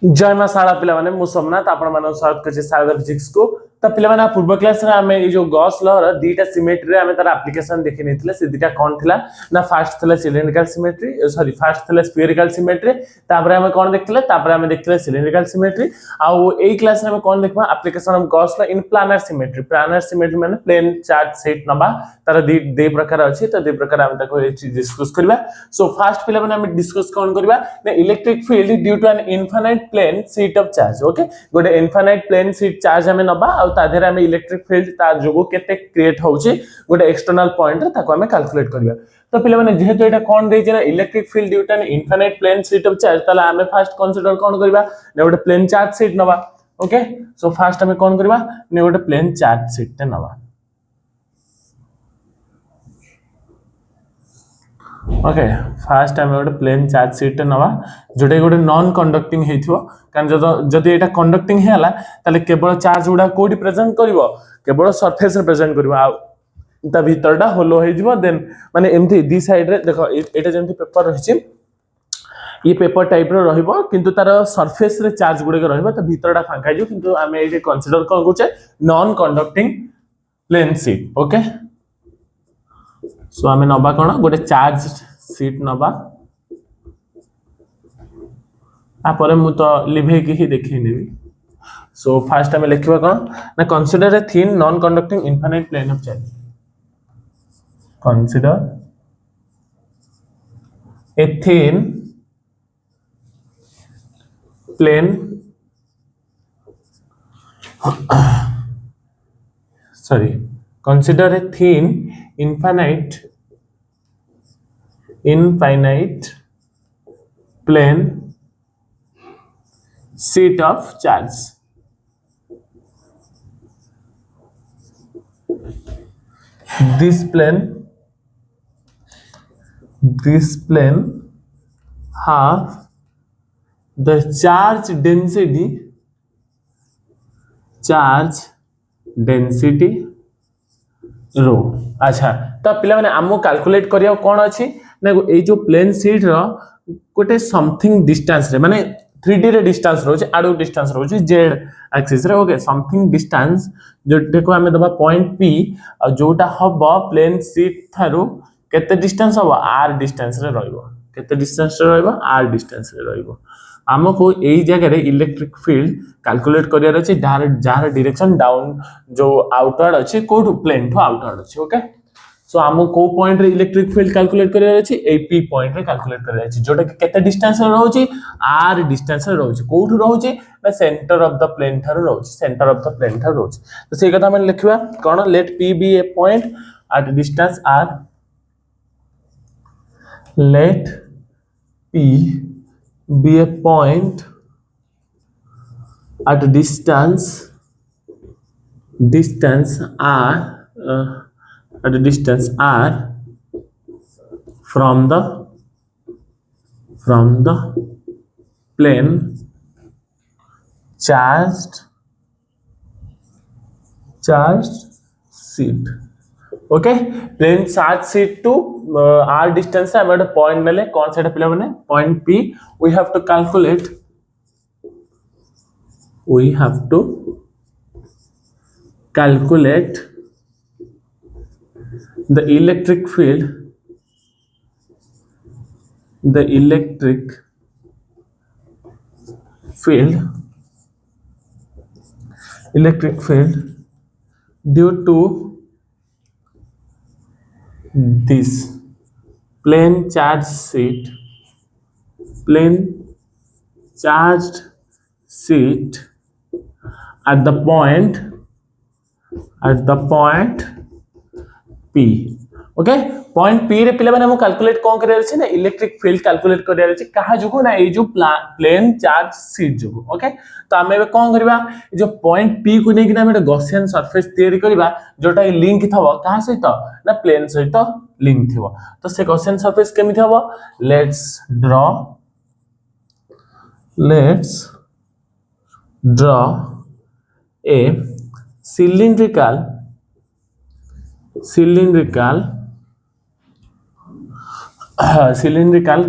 जय मां शाला पिला माने मु सोमनाथ आपण मानो स्वागत करछि शारदा फिजिक्स को। त पिला माने पूर्व क्लास रे हमें जो गॉस लॉ र दीटा सिमेट्री रे हमें तार एप्लीकेशन देखि नेथिले से दीटा कोन थिला ना फर्स्ट थिला सिलिंड्रिकल सिमेट्री सॉरी फर्स्ट थिला स्फेरिकल सिमेट्री तापर हमें कोन देखथिले तापर हमें देखथिले सिलिंड्रिकल सिमेट्री आ एई क्लास रे हमें कोन देखबा application of Gauss law in planar symmetry. Planar symmetry माने प्लेन चार्ज सेट नबा तार दे प्रकार अछि त दे प्रकार हम ताको डिस्कस करबा। सो फर्स्ट पिला माने हम डिस्कस कोन करबा ना electric field due to an infinite plane sheet of charge. Okay गोटे इनफाइनाइट प्लेन शीट चार्ज हमें नबा आ ताधेर हमें इलेक्ट्रिक फील्ड ता जोगो केते क्रिएट होउची गोटे एक्सटर्नल पॉइंट रे ताको हमें कैलकुलेट करबा। तो पिले माने जेहेतु एटा कोन देछि ना electric field due to an infinite plane sheet of charge ताला हमें फर्स्ट कंसीडर कोन करबा ने गोटे प्लेन चार्ज शीट नबा। ओके सो फर्स्ट हमें कोन करबा ने गोटे प्लेन चार्ज शीट ते नबा। ओके फास्ट टाइम गोटे प्लेन चार्ज शीट नवा जोटे गोटे नॉन कंडक्टिंग हेथिवो कारण जदि एटा कंडक्टिंग हेला ताले केवल चार्ज गुडा कोडी प्रेजेंट करिवो केवल सरफेस रे प्रेजेंट करिवो आ ता भीतरटा होलो हे जिवो देन माने एमथि दी साइड रे देखो एटा जेमथि पेपर रहिछि ये पेपर टाइप रो रहिबो किंतु तार सरफेस रे चार्ज गुडे रहिबो त भीतरटा फांका जिवो किंतु हमें एटे कंसीडर कोन गुचे non conducting plane sheet. Okay so हमें नबा कोन गोटे चार्ज शीट नबा आ परे मु तो लिभे की ही देखि नेबी। सो फर्स्ट हमें लिखबा कोन ना consider a thin non conducting infinite plane of charge. Consider a thin plane sorry consider a thin infinite plane sheet of charge। this plane have the charge density रो। अच्छा तो पिला माने हमो कैलकुलेट करिया कोन अछि ना ए जो प्लेन शीट रो गोटे समथिंग डिस्टेंस रे माने 3D रे डिस्टेंस रहउछि आडू डिस्टेंस रहउछि z एक्सिस रे। ओके समथिंग डिस्टेंस जो देखो हमें दबा पॉइंट p आ जोटा हबो प्लेन शीट थारु केते डिस्टेंस हबो r डिस्टेंस रे रहइबो केते डिस्टेंस रे रहइबो r डिस्टेंस रे रहइबो। हमको एई जगह रे इलेक्ट्रिक फील्ड कैलकुलेट करिया अछि जार डायरेक्शन डाउन जो आउटवर्ड अछि कोड प्लेन टू आउटवर्ड अछि। ओके सो हमको को पॉइंट रे इलेक्ट्रिक फील्ड कैलकुलेट करिया अछि ए पी पॉइंट रे कैलकुलेट करिया अछि जोटा केते डिस्टेंस रे रहउछि r डिस्टेंस रे रहउछि कोठु रहउछि ना सेंटर ऑफ द प्लेन थारो रहउछि सेंटर ऑफ द प्लेन थारो रहउछि। तो सेई कथा हम लिखबा कोन let p be a point at distance r let p be a point at distance r at a distance r from the plane charged sheet। Okay plane charge sheet to r distance हम एक point नेले कोन सेटा पिला माने point p we have to calculate the electric field due to this plane charged sheet at the point p। Okay point p रे पिले माने हम कैलकुलेट कोन करिया अछि ना इलेक्ट्रिक फील्ड कैलकुलेट करिया अछि कहा जोगो ना ए जो प्लेन चार्ज शीट जोगो। ओके तो हम एबे कोन करबा जो पॉइंट p को नै कि ना हम गॉसियन सरफेस तैयारी करबा जोटा लिंक थबो कहा सहित ना प्लेन सहित लिंक थिबो। तो से गॉसियन सरफेस केमिति हबो let's draw a cylindrical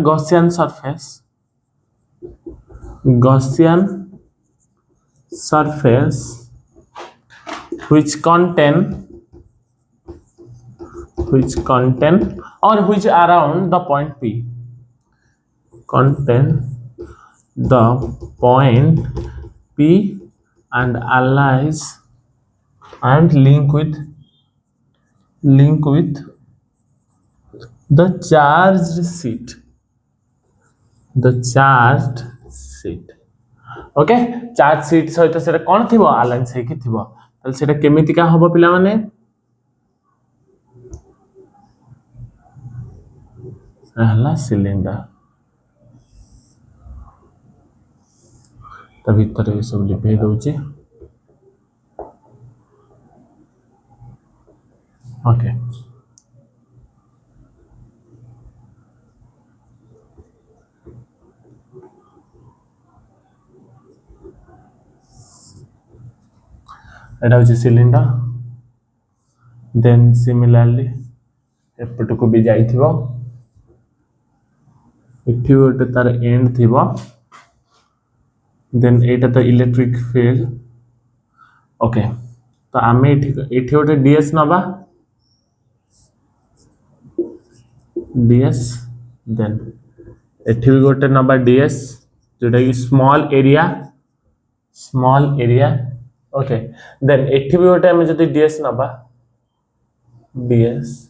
Gaussian surface Gaussian surface which contain or which around the point P contain the point P and allies and link with the charged sheet. Okay charge sheet सहित सेटा कोन थिबो align से कि थिबो तल सेटा केमिति का हबो पिला माने हला सिलेंडर त भीतर ये सब लिपे दोची ओके एटा होची सिलेंडर देन सिमिलरली एपट को भी जाई थिबो इठी गोटे तार एंड थिबो देन एटा तो इलेक्ट्रिक फील्ड ओके तो आमे इठी गोटे डीएस नबा डीएस देन एठी भी गोटे नबा डीएस जोटा कि स्मॉल एरिया ओके देन एठी भी गोटे हमें जदी डीएस नबा डीएस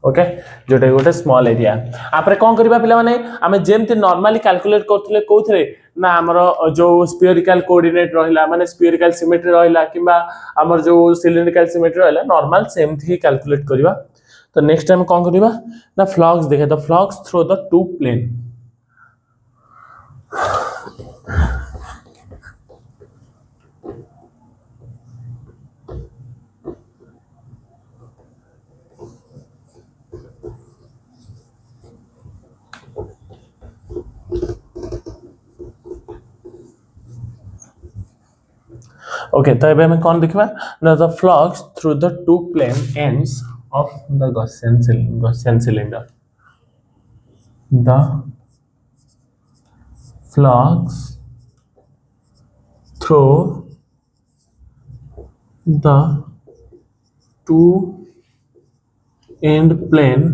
ओके जोटा गोटे स्मॉल एरिया आपरे कोन करबा पिला माने हमें जेमते नॉर्मली कैलकुलेट करथले कोथरे ना हमर जो स्फीयरिकल कोऑर्डिनेट रहिला माने स्फीयरिकल सिमेट्री रहिला किबा हमर जो सिलिंड्रिकल सिमेट्री रहिला नॉर्मल सेम थी कैलकुलेट करबा तो नेक्स्ट टाइम कोन करबा ना फ्लक्स देखे the flux through the two plane okay तो एबे हमें कौन देखबा ना the flux through the two plane ends of the Gaussian cylinder the flux through the two end plane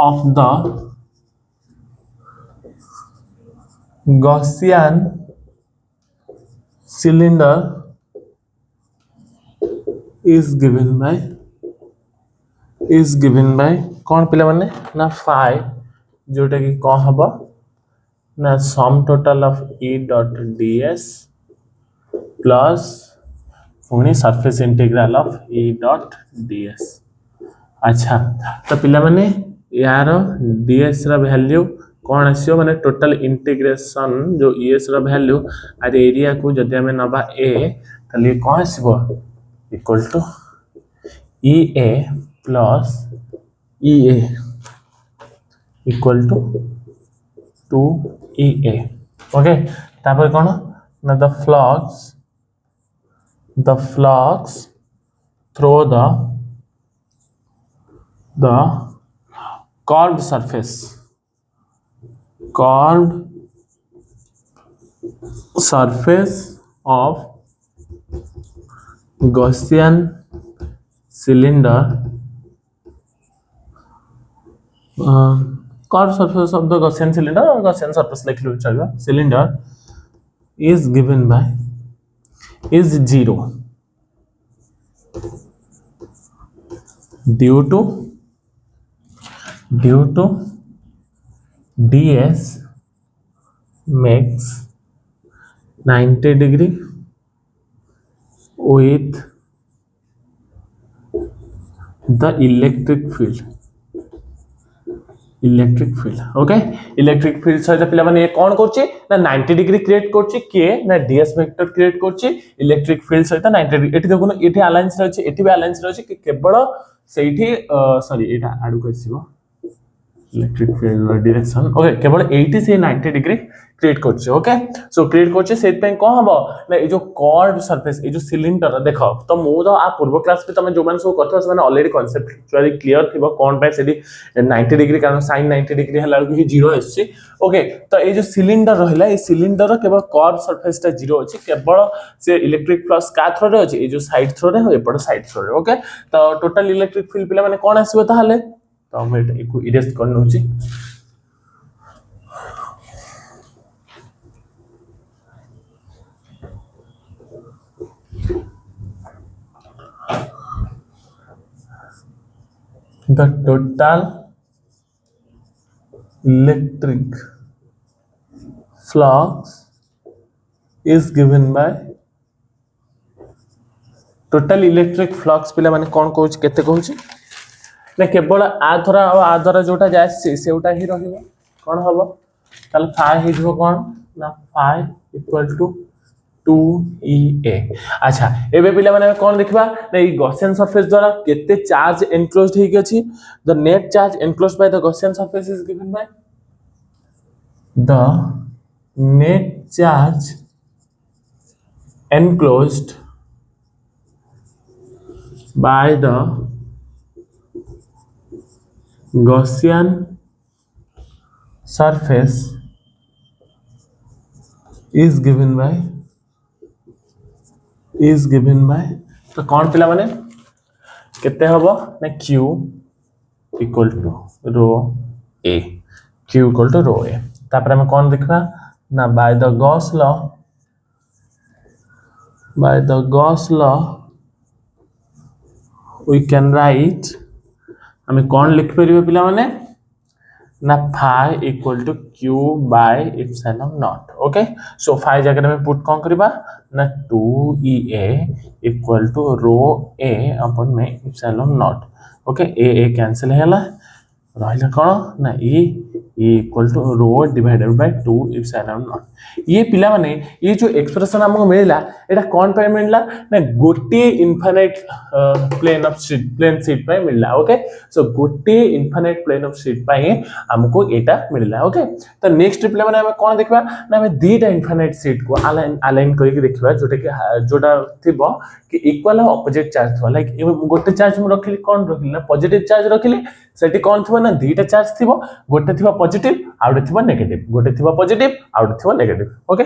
of the Gaussian cylinder is given by कौन पिला माने ना phi जोटा कि कौन हबो ना sum total of E dot ds plus पुनी surface integral of E dot ds अच्छा तो पिला माने यार ds रा वैल्यू कौन आसियो माने टोटल इंटीग्रेशन जो es रा वैल्यू आर एरिया को जदि हमें नबा a तले कौन आसिबो equal to EA plus EA equal to 2EA okay तापर कोन ना the flux through the curved surface of Gaussian cylinder curved surface of the Gaussian cylinder or Gaussian surface like cylinder is given by is 0 due to ds makes 90 degree with the electric field okay electric field सहित पिला माने ये कोन करछि ना 90 degree create करछि के ना ds vector create करछि इलेक्ट्रिक फील्ड सहित 90 डिग्री एठी देखुन एठी अलायंस रहछि एठी भी अलायंस रहछि कि केवल सेठी सॉरी एटा आडू कसिबो इलेक्ट्रिक फील्ड डायरेक्शन ओके केवल 80 से 90 डिग्री क्रिएट करछे ओके सो क्रिएट करछे सेट पे कोन हबो ना ए जो कर्व सरफेस ए जो सिलिंडर देखो तो मु तो आ पूर्व क्लास पे तमे जो माने सब करथो से माने ऑलरेडी कांसेप्चुअली क्लियर थिबो कोन पे सेडी 90 डिग्री कारण sin 90 डिग्री हला कि 0 आछि ओके तो ए जो सिलिंडर रहला ए सिलिंडर केवल कर्व सरफेस ता 0 अछि केवल से इलेक्ट्रिक फ्लक्स का थ्रो रे अछि ए जो साइड थ्रो रे हो एपड साइड थ्रो रे ओके तो टोटल इलेक्ट्रिक फील्ड पिला माने कोन आसीबो ताहाले तो हम एटा इरेज कर नउची the total electric flux is given by total electric flux पिला माने कोन कहूच केते कहूच ना केवल आ द्वारा जोटा जाय सेउटा ही रहिबो कोन हबो ताल फाई हिजबो कोन ना फाई इक्वल टू 2EA अच्छा एबे पिला माने कोन देखबा ना ई गॉसियन सरफेस द्वारा केते चार्ज एनक्लोज्ड हेके अछि the net charge enclosed by the Gaussian surface is given by the net charge enclosed by the Gaussian surface is given by तो कौन पिला माने केते हबो ना q equal to rho a q equal to rho a तापर हम कौन देखबा ना by the Gauss law we can write हमें कौन लिख परिबे पिला माने ना phi equal to q by epsilon naught okay so phi जगह में पुट कौन करबा ना 2EA equal to rho a upon में epsilon naught okay a cancel हैला रहला कोन ना e equal to rho divided by 2 epsilon naught ये पिला माने ये जो एक्सप्रेशन हमको मिलला एटा कोन पे मिलला ना गोटे इनफिनिट प्लेन शीट पे मिलला ओके सो गोटे इनफिनिट प्लेन ऑफ शीट पे हमको एटा मिलला ओके तो नेक्स्ट पिला माने हम कोन देखबा ना हम दीटा इनफिनिट शीट को अलाइन करके देखबा जोटा थिबो कि इक्वल और ऑपोजिट चार्ज थो लाइक गोटे चार्ज में रखिली कोन रखिली ना पॉजिटिव चार्ज रखिली सेठी कोन थिबो ना दीटा चार्ज थिबो गोटे थिबो पॉजिटिव आउटे थिबो नेगेटिव गोटे थिबो पॉजिटिव आउटे थिबो नेगेटिव ओके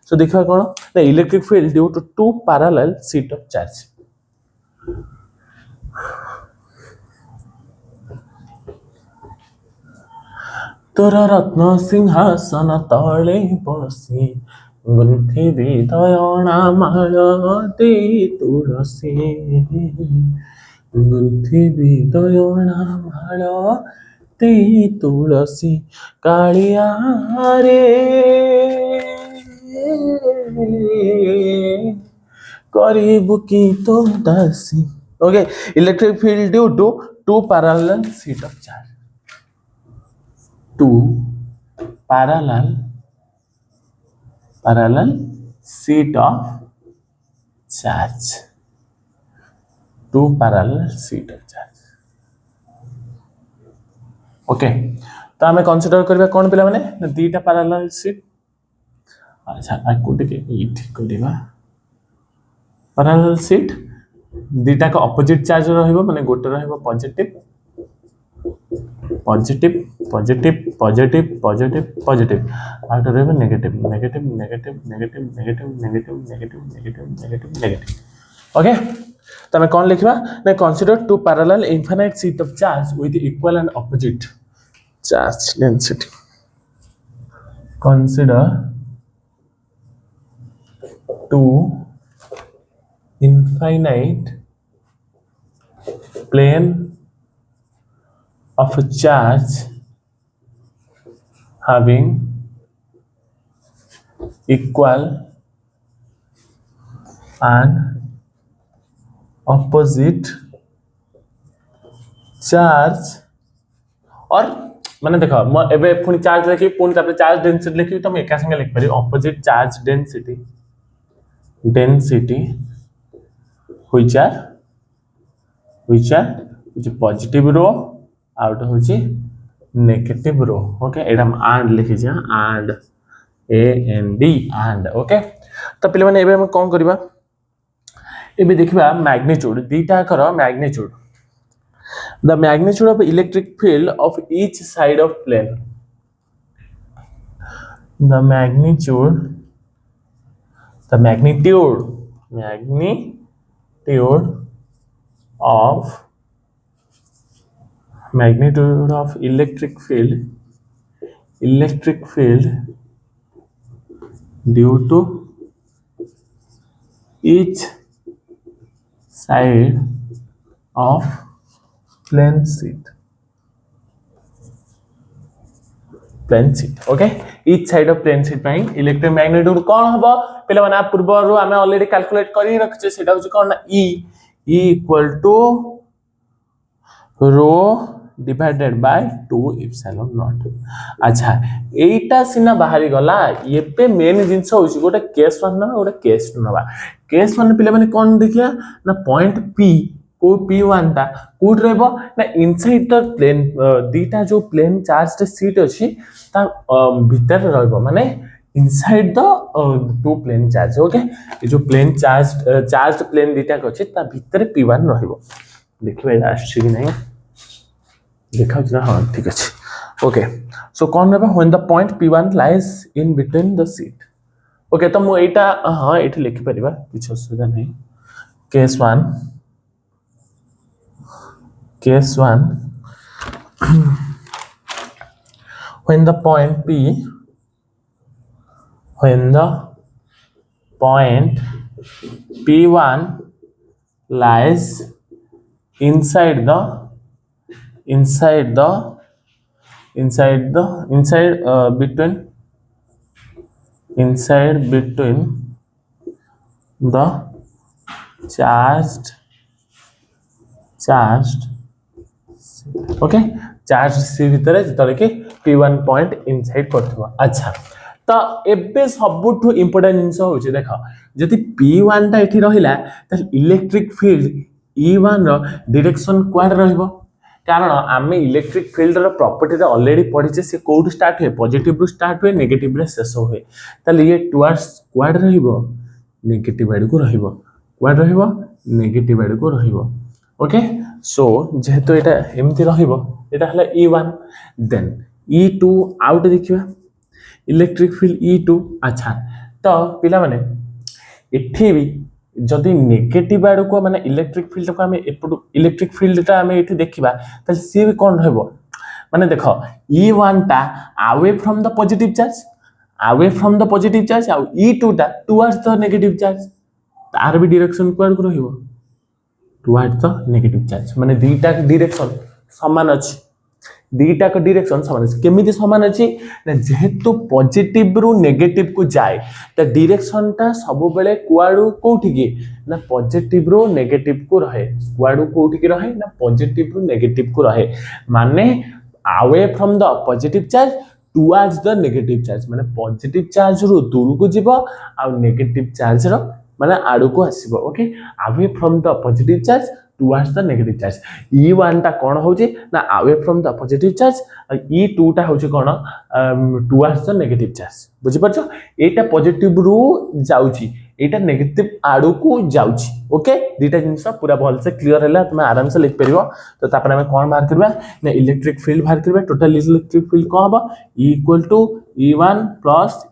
सो देखबा कोन the electric field due to two parallel sheet of charge तोरा रत्न सिंहासन तले बसी गुंथिबी दयना मालती तुलसी गुंथिबी दयना मालती तुलसी कालिया रे करीबु की तो दासी okay electric field due to two parallel sheet of charge two parallel sheet of charge two parallel sheet of charge okay तो हमें कंसीडर करबा कोन पिला माने दीटा पैरेलल शीट अच्छा आ कोटे के इट करबा पैरेलल शीट दीटा का ऑपोजिट चार्ज रहइबो माने गोटे रहइबो positive positive positive positive positive positive out रहइबो negative negative negative negative negative negative negative negative negative negative okay तो हमें कौन लिखबा ना consider two parallel infinite sheet of charge with equal and opposite charge density consider two infinite plane of a charge having equal and opposite charge और माने देखो म एबे पुनी चार्ज लिखि पुनी तापर चार्ज डेंसिटी लिखि तो मैं एका संगे लिख पारी opposite charge density which are positive rho out होची नेगेटिव रो ओके एटा एंड लिखि जा end E N D end okay तो पिले माने एबे हम कोन करबा एबे देखिबा मैग्नीट्यूड दीटा कर magnitude the magnitude of electric field of each side of plane the magnitude the magnitude of electric field due to each side of plane sheet okay each side of plane sheet पाई electric magnitude कौन हबो पहले माने पूर्व आमे already calculate करी रखछे सेटा होची कोन ना E equal to rho divided by 2 epsilon naught अच्छा एटा सिना बाहरी गला एपे मेन जिंस होची गोटे केस 1 ना गोटे केस 2 नबा केस 1 पहले माने कोन देखिया ना पॉइंट पी को P1 ता कोड रहबो ना इनसाइड द प्लेन दीटा जो प्लेन चार्ज सीट अछि ता भीतर रहबो माने inside the two plane charge okay ये जो प्लेन चार्ज प्लेन दीटा अछि ता भीतर P1 रहबो देखिबे आछि कि नहीं देखा जरा हां ठीक अछि ओके सो कोन रहबो when the point P1 lies in between the seat okay तो मु एटा हां एठी लिखि परिबा कुछ असुविधा नहीं case 1 case 1 when the point P1 lies inside the between the charged okay charge सी भीतर जतले कि P1 पॉइंट इनसाइड करथबो अच्छा तो एबे सबुठु इंपोर्टेंट जिंस होचे देखो जति P1 ता एठी रहिला त इलेक्ट्रिक फील्ड E1 रो डायरेक्शन क्वाड रहइबो कारण आमे इलेक्ट्रिक फील्ड रो प्रॉपर्टी रे ऑलरेडी पढिचे से कोड स्टार्ट होय पॉजिटिव रो स्टार्ट होय नेगेटिव रे शेष होय तले ये टुवर्ड्स क्वाड रहइबो नेगेटिव आड को रहइबो क्वाड रहइबो नेगेटिव आड को रहइबो ओके सो जेहेतु एटा एमती रहिबो एटा हला E1 देन E2 आउट देखिबा इलेक्ट्रिक फील्ड E2 अच्छा तो पिला माने एठी भी जदि नेगेटिव आड को माने इलेक्ट्रिक फील्ड को हमें एपटू इलेक्ट्रिक फील्ड ता हमें एठी देखिबा त सी भी कोन रहइबो माने देखो E1 ता away from the positive charge आ E2 ता टुवर्ड्स द नेगेटिव चार्ज तार भी डायरेक्शन क्वाड को रहइबो टुवर्ड्स द नेगेटिव चार्ज माने दीटा डायरेक्शन समान अछि दीटा का डायरेक्शन समान अछि केमिति समान अछि ना जेहेतु पॉजिटिव रु नेगेटिव को जाए त डायरेक्शन ता सब बेले कुआडू कोठी की ना पॉजिटिव रु नेगेटिव को रहे कुआडू कोठी की रहे ना पॉजिटिव रु नेगेटिव को रहे माने away from the positive charge towards the negative charge माने पॉजिटिव चार्ज रु दूर को जीवो आ नेगेटिव चार्ज रो माने आडू को आसीबो okay away from the positive charge towards the negative charge E1 ता कोन होची ना away from the positive charge E2 ता होची कोन टुवर्ड्स द नेगेटिव चार्ज बुझि परछो एटा पॉजिटिव रु जाउची एटा नेगेटिव आडू को जाउची ओके दीटा जिंस पूरा भल से क्लियर हैला तुम आराम से लिख परिबो तो तापर हम कोन बाहर करबा ना इलेक्ट्रिक फील्ड बाहर करबा टोटल इलेक्ट्रिक फील्ड को हबो equal to E1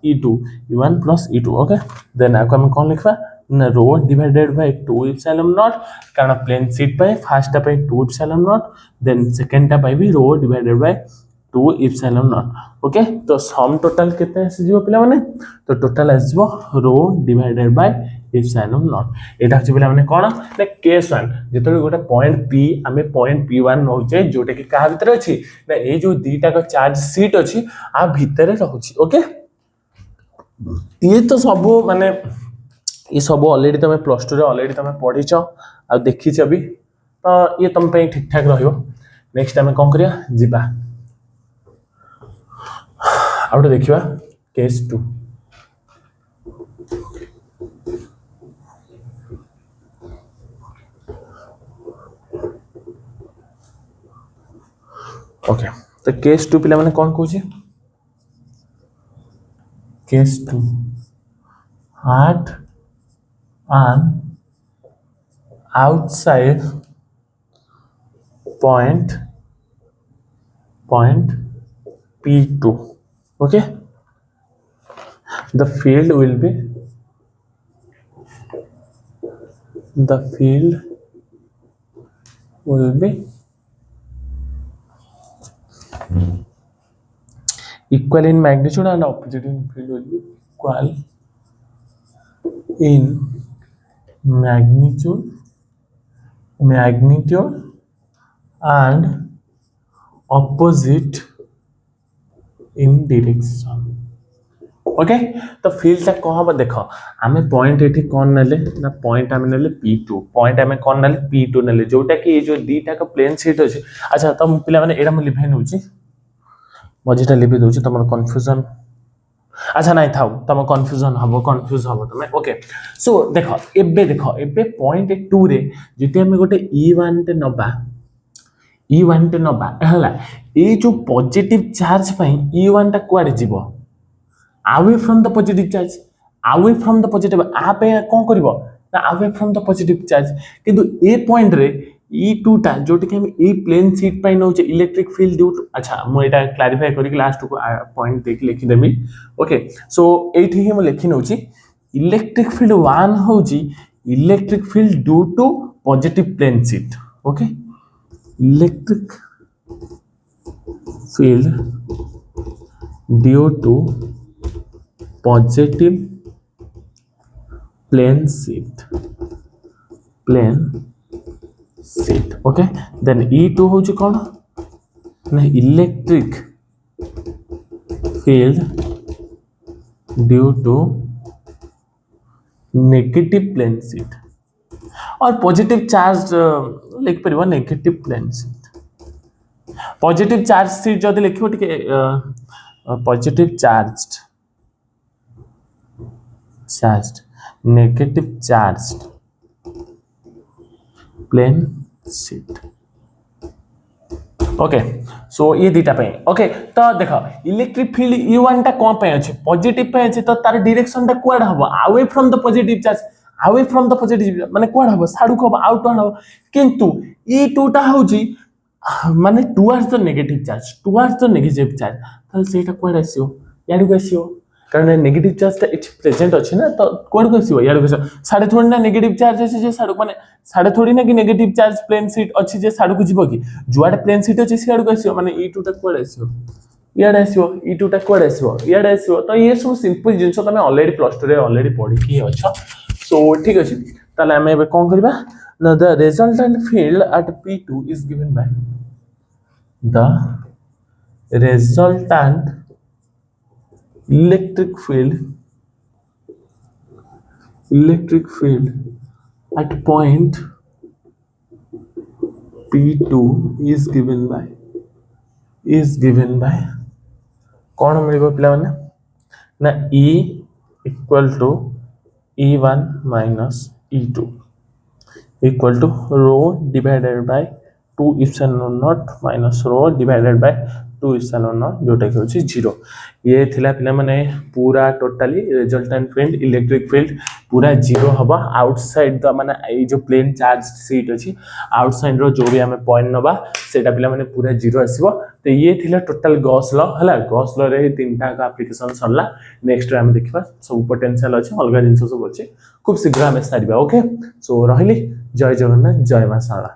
E2 okay then आको हम कोन लिखबा ना रो डिवाइडेड बाय 2 एप्सिलॉन नॉट कारण प्लेन शीट पे फर्स्ट टा पे 2 एप्सिलॉन नॉट देन सेकंड टा पे भी rho divided by 2 epsilon naught okay तो सम टोटल केते आसी जीवो पिला माने तो टोटल आसी जीवो रो डिवाइडेड बाय एप्सिलॉन नॉट एटा अछि पिला माने कोन ना केस 1 जेतले गोटे पॉइंट P हमें पॉइंट P1 नहोचे जोटे कि का भीतर अछि ना ए जो दीटा का चार्ज शीट अछि आ भीतर रहउछि ओके ये तो सब माने ये सब ऑलरेडी तुम प्लस 2 रे ऑलरेडी तुम पढिछ आ देखिछ भी तो ये तुम पे ठीक ठाक रहियो नेक्स्ट हम कोन करिया जिबा आउट देखिबा केस 2 ओके तो केस 2 पिला माने कोन कहूची case 2 at an outside point P2. Okay, the field will be equal in magnitude and opposite in field will be equal in magnitude and opposite in direction. Okay तो field टा कौन हम देख आम point ये कौन नेले ना पॉइंट आम नेले P2 पॉइंट आम कौन नेले P2 नेले जोटा कि ये जो दीटा का प्लेन शीट अच्छे अच्छा तो पिला माने एडा म लिभे नउची मझीटा लिभे दउची तमर कंफ्यूजन अच्छा नहीं थाउ तम कंफ्यूजन कंफ्यूज हबो तमे ओके सो एबे पॉइंट 2 रे जति हम गोटे E1 टे नबा हला ए जो पॉजिटिव चार्ज पई E1 टा कुआडे जीवो away from the positive charge आप कौन करिवो ना away from the positive charge किंतु ए पॉइंट रे E2 टा जोटी के हम ए प्लेन शीट पाई नउचे इलेक्ट्रिक फील्ड ड्यू टू अच्छा मु एटा क्लैरिफाई करी लास्ट को पॉइंट देख लिखि देबी ओके सो एठी ही मु लिखि नउची इलेक्ट्रिक फील्ड 1 होउची electric field due to positive plane sheet okay electric field due to positive plane sheet okay then E2 होची कौन ना electric field due to negative plane sheet और पॉजिटिव चार्ज लिख परिबो negative plane sheet positive charge sheet जदि लिखिबो टिके positive charged negative charged plane sheet okay so ये दीटा पे ओके तो देखो इलेक्ट्रिक फील्ड E1 टा कोन पे अछि पॉजिटिव पे अछि तो तार डायरेक्शन टा कोड हबो away from the positive charge माने कोड हबो साडू को आउटवर्ड हबो किंतु E2 टा होजी माने टुवर्ड्स द नेगेटिव चार्ज तो सेटा कोड आसीओ याडू को आसीओ कारण नेगेटिव चार्ज टा इट्स प्रेजेंट अछि ना तो कोड को यार साडे थोड़ी ना नेगेटिव चार्ज अछि जे साडू माने साडे थोड़ी ना कि नेगेटिव चार्ज प्लेन शीट अछि जे साडू को जीवो कि जुआडे प्लेन शीट अछि सियाडू को आसीओ माने E2 टा कोड आसीओ याडे आसीओ E2 टा कोड आसीओ याडे आसीओ तो ये सब सिंपल जिंस तमे ऑलरेडी प्लस 2 रे ऑलरेडी पढी कि अछि सो ठीक अछि ताले हम एबे कोन करबा ना the resultant field at P2 is given by the resultant electric field at point P2 is given by कौन मिलबो पिला माने ना E equal to E1 minus E2 equal to rho divided by 2 epsilon naught minus rho divided by 2 epsilon naught जोटा कि होची 0 ये थिला पिला माने पूरा totally resultant field electric field पूरा 0 हबा आउटसाइड द माने ए जो प्लेन चार्ज शीट अछि आउटसाइड रो जो भी हमें पॉइंट नबा सेटा पिला माने पूरा 0 आसीबो तो ये थिला टोटल गॉस लॉ हला गॉस लॉ रे तीनटा का एप्लीकेशन सरला नेक्स्ट रे हम देखबा सब पोटेंशियल अछि अलगा जिंस सब अछि खूब शीघ्र हमें सारिबा ओके सो रहली जय जगन्नाथ जय मां शारदा।